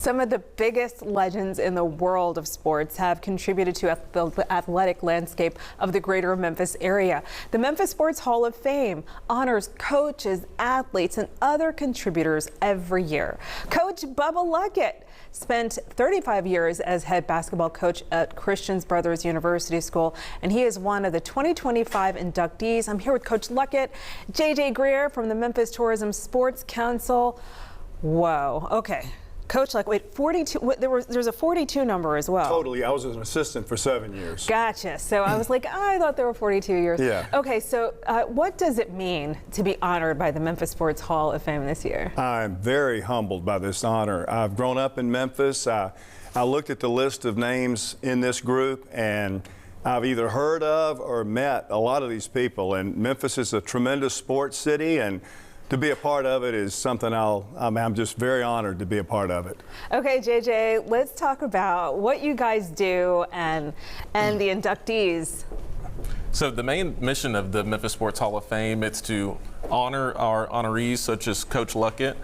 Some of the biggest legends in the world of sports have contributed to the athletic landscape of the greater Memphis area. The Memphis Sports Hall of Fame honors coaches, athletes, and other contributors every year. Coach Bubba Luckett spent 35 years as head basketball coach at Christian Brothers University School, and he is one of the 2025 inductees. I'm here with Coach Luckett, Greer from the Memphis Tourism Sports Council. Whoa, okay. Coach, like, wait, 42, there's a 42 number as well. Totally. I was an assistant for 7 years. Gotcha. So I was like, I thought there were 42 years. Yeah. Okay, so what does it mean to be honored by the Memphis Sports Hall of Fame this year? I'm very humbled by this honor. I've grown up in Memphis. I looked at the list of names in this group, and I've either heard of or met a lot of these people. And Memphis is a tremendous sports city, and to be a part of it is something I'm just very honored to be a part of it. Okay, JJ, let's talk about what you guys do and the inductees. So the main mission of the Memphis Sports Hall of Fame, it's to honor our honorees such as Coach Luckett.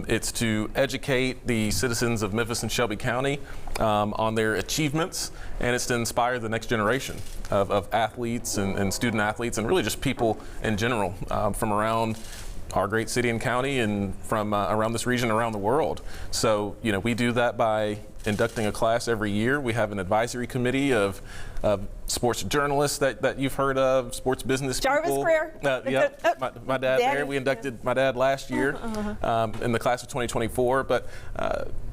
It's to educate the citizens of Memphis and Shelby County on their achievements, and it's to inspire the next generation of athletes and student athletes, and really just people in general from around our great city and county and from around this region, around the world. So, you know, we do that by inducting a class every year. We have an advisory committee of sports journalists that you've heard of, sports business Jarvis people. Greer. Yeah, my dad there. We inducted my dad last year in the class of 2024. But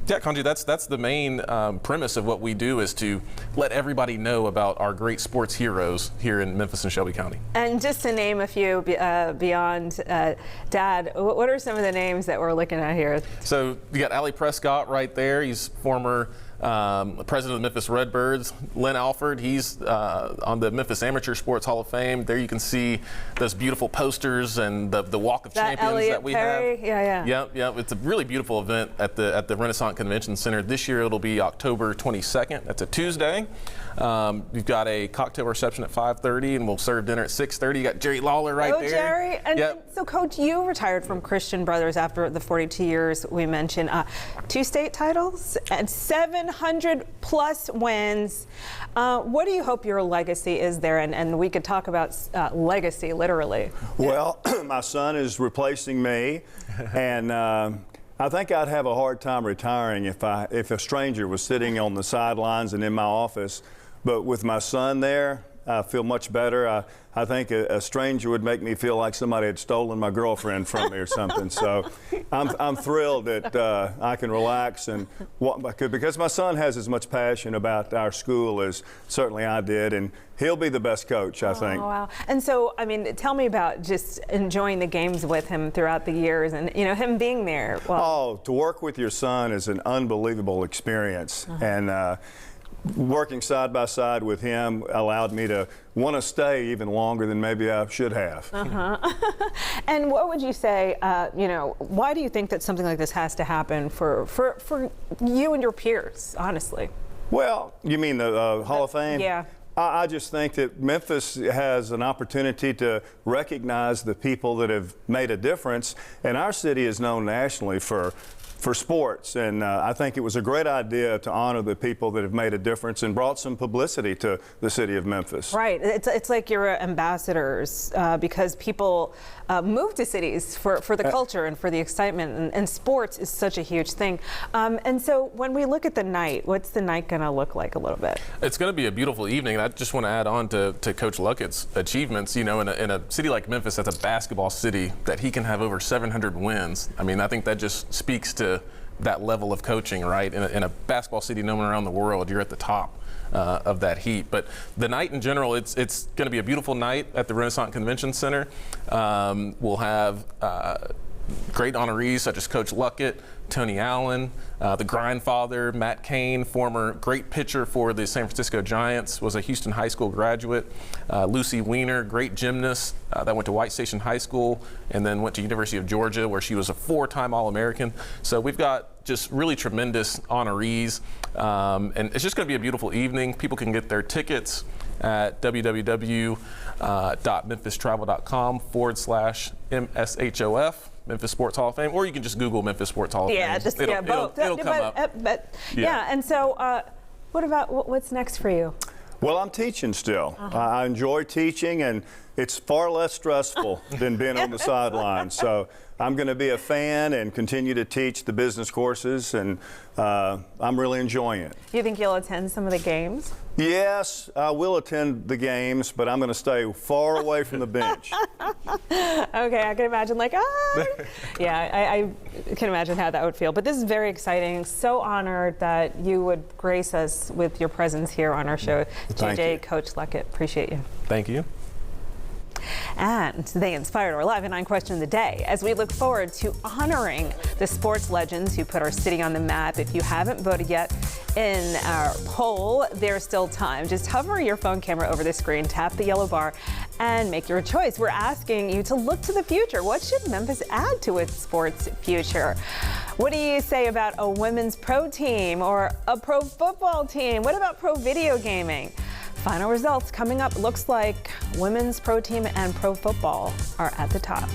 yeah, Kanji, that's the main premise of what we do, is to let everybody know about our great sports heroes here in Memphis and Shelby County. And just to name a few beyond Dad, what are some of the names that we're looking at here? So you got Allie Prescott right there. He's former president of the Memphis Redbirds. Lynn Alford, he's on the Memphis Amateur Sports Hall of Fame. There you can see those beautiful posters and the Walk of Champions Elliot that we Perry. have. Yeah. Yep. It's a really beautiful event at the Renaissance Convention Center. This year it'll be October 22nd. That's a Tuesday. We've got a cocktail reception at 5:30, and we'll serve dinner at 6:30. You got Jerry Lawler right there. Jerry. And yep. So, Coach, you retired from Christian Brothers after the 42 years we mentioned. 2 state titles and 700 plus wins. What do you hope your legacy is there? And we could talk about legacy, literally. Well, my son is replacing me, and I think I'd have a hard time retiring if a stranger was sitting on the sidelines and in my office. But with my son there, I feel much better. I think a stranger would make me feel like somebody had stolen my girlfriend from me or something. So I'm thrilled that I can relax, and because my son has as much passion about our school as certainly I did, and he'll be the best coach, I think. Oh, wow. And so, I mean, tell me about just enjoying the games with him throughout the years, and, you know, him being there. Well, oh, to work with your son is an unbelievable experience. And working side by side with him allowed me to want to stay even longer than maybe I should have. And what would you say, you know, why do you think that something like this has to happen for you and your peers, honestly? Well, you mean the Hall of Fame? Yeah. I just think that Memphis has an opportunity to recognize the people that have made a difference, and our city is known nationally for sports, and I think it was a great idea to honor the people that have made a difference and brought some publicity to the city of Memphis. Right. It's like you're ambassadors because people move to cities for the culture and for the excitement, and sports is such a huge thing. And so when we look at the night, what's the night going to look like a little bit? It's going to be a beautiful evening, and I just want to add on to Coach Luckett's achievements. You know, in a city like Memphis, that's a basketball city, that he can have over 700 wins. I mean, I think that just speaks to that level of coaching, right? In a basketball city known around the world, you're at the top of that heat. But the night in general, it's going to be a beautiful night at the Renaissance Convention Center. We'll have great honorees such as Coach Luckett, Tony Allen, the grandfather, Matt Cain, former great pitcher for the San Francisco Giants, was a Houston High School graduate. Lucy Weiner, great gymnast that went to White Station High School and then went to University of Georgia, where she was a 4-time All-American. So we've got just really tremendous honorees, and it's just going to be a beautiful evening. People can get their tickets at www.memphistravel.com/MSHOF, Memphis Sports Hall of Fame, or you can just Google Memphis Sports Hall of Fame. Both. It'll come up. And so what about what's next for you? Well, I'm teaching still. I enjoy teaching, and it's far less stressful than being on the sidelines. So I'm going to be a fan and continue to teach the business courses, and I'm really enjoying it. You think you'll attend some of the games? Yes, I will attend the games, but I'm going to stay far away from the bench. Okay, I can imagine I can imagine how that would feel. But this is very exciting. So honored that you would grace us with your presence here on our show. Thank JJ, you. Coach Luckett, appreciate you. Thank you. And they inspired our Live at 9 question of the day as we look forward to honoring the sports legends who put our city on the map. If you haven't voted yet in our poll, there's still time. Just hover your phone camera over the screen, tap the yellow bar, and make your choice. We're asking you to look to the future. What should Memphis add to its sports future? What do you say about a women's pro team or a pro football team? What about pro video gaming? Final results coming up. Looks like women's pro team and pro football are at the top.